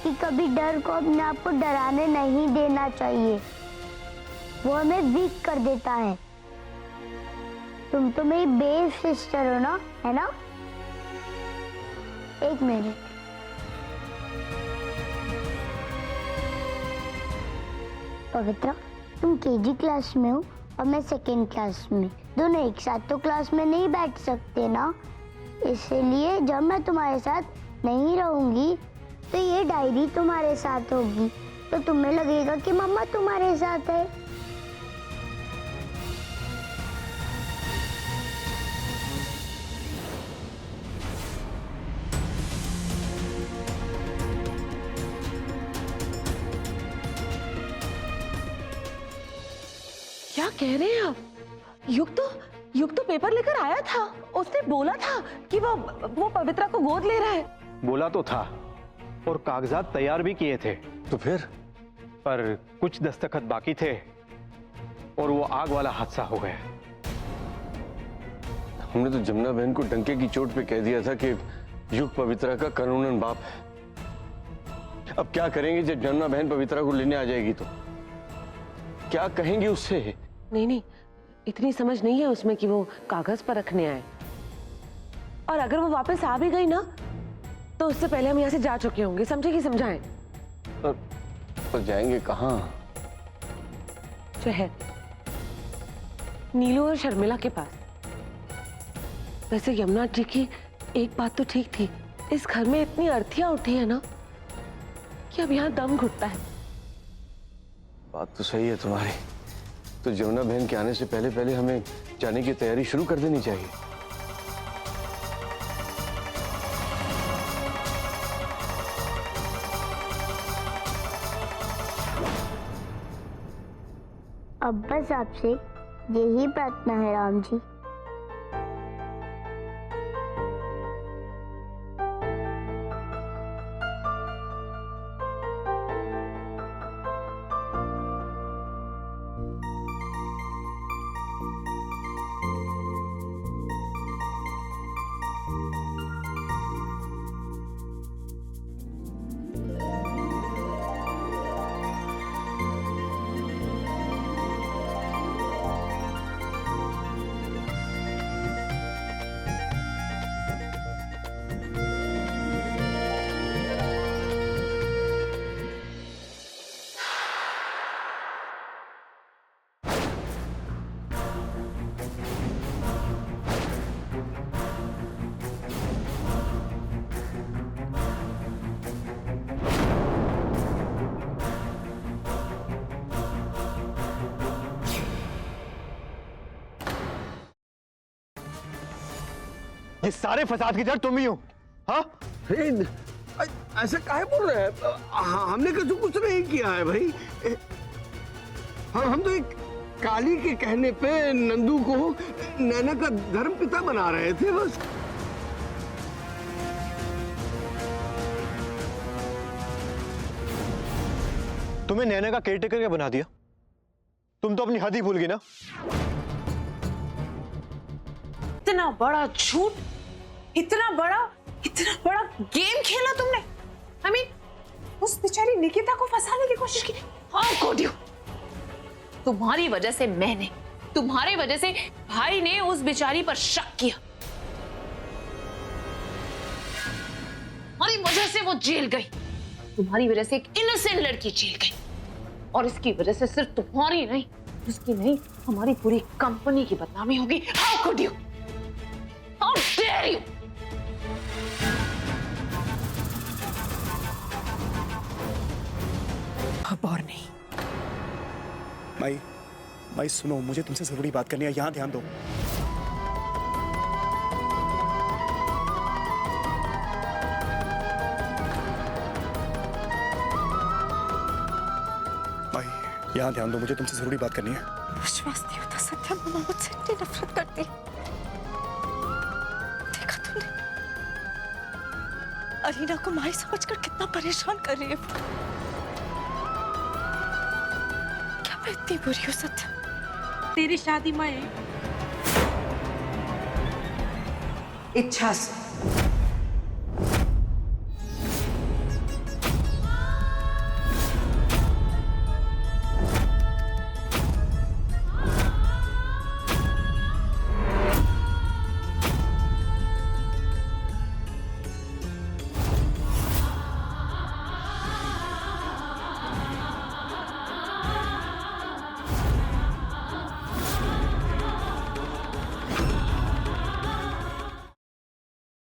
कि कभी डर को अपने आप को डराने नहीं देना चाहिए, वो हमें वीक कर देता है। तुम तो मेरी बेब सिस्टर हो ना, है ना? एक मिनट। पवित्रा, तुम केजी क्लास में हो और मैं सेकेंड क्लास में, दोनों एक साथ तो क्लास में नहीं बैठ सकते ना, इसलिए जब मैं तुम्हारे साथ नहीं रहूंगी तो ये डायरी तुम्हारे साथ होगी, तो तुम्हें लगेगा कि मम्मा तुम्हारे साथ है। क्या कह रहे हैं आप? युग तो पेपर लेकर आया था, उसने बोला था कि वो पवित्रा को गोद ले रहा है। बोला तो था और कागजात तैयार भी किए थे, तो फिर? पर कुछ दस्तखत बाकी थे और वो आग वाला हादसा हो गया। हमने तो जमुना बहन को डंके की चोट पे कह दिया था कि युग पवित्रा का कानूनन बाप है। अब क्या करेंगे जब जमुना बहन पवित्रा को लेने आ जाएगी तो क्या कहेंगे उससे? नहीं, इतनी समझ नहीं है उसमें कि वो कागज पर रखने आए, और अगर वो वापस आ भी गई ना तो उससे पहले हम यहाँ से जा चुके होंगे, समझे कि समझाएं? पर जाएंगे कहाँ? शहर, नीलू और शर्मिला के पास। वैसे यमुना जी की एक बात तो ठीक थी, इस घर में इतनी अर्थियां उठी है ना कि अब यहाँ दम घुटता है। बात तो सही है तुम्हारी, तो जमुना बहन के आने से पहले पहले हमें जाने की तैयारी शुरू कर देनी चाहिए। अब बस आपसे यही प्रार्थना है राम जी। ये सारे फसाद की जड़ तुम ही हो, हाँ? ऐसे काहे बोल रहे हैं? हमने कुछ नहीं किया है भाई। हम तो एक काली के कहने पे नंदू को नैना का धर्म पिता बना रहे थे बस। तुम्हें नैना का केयरटेकर क्या बना दिया? तुम तो अपनी हद ही भूल गई ना। इतना बड़ा झूठ, इतना बड़ा गेम खेला तुमने। I mean, उस बेचारी निकिता को फंसाने की कोशिश की। How could you? तुम्हारी वजह से तुम्हारी वजह से भाई ने उस बेचारी पर शक किया। तुम्हारी वजह से वो जेल गई, तुम्हारी वजह से एक इनोसेंट लड़की जेल गई, और इसकी वजह से सिर्फ तुम्हारी नहीं, उसकी नहीं, हमारी पूरी कंपनी की बदनामी होगी। How could you? How dare you? अब और नहीं। माई सुनो, मुझे तुमसे जरूरी बात करनी है, यहां ध्यान दो। माई, यहां ध्यान दो, मुझे तुमसे जरूरी बात करनी है। विश्वास नहीं होता सत्या, मामा मुझसे इतनी नफरत करती। देखा तुमने अरीना को माई समझकर कितना परेशान कर रही है। क्या मैं इतनी बुरी हूँ सत्या? तेरी शादी में इच्छा से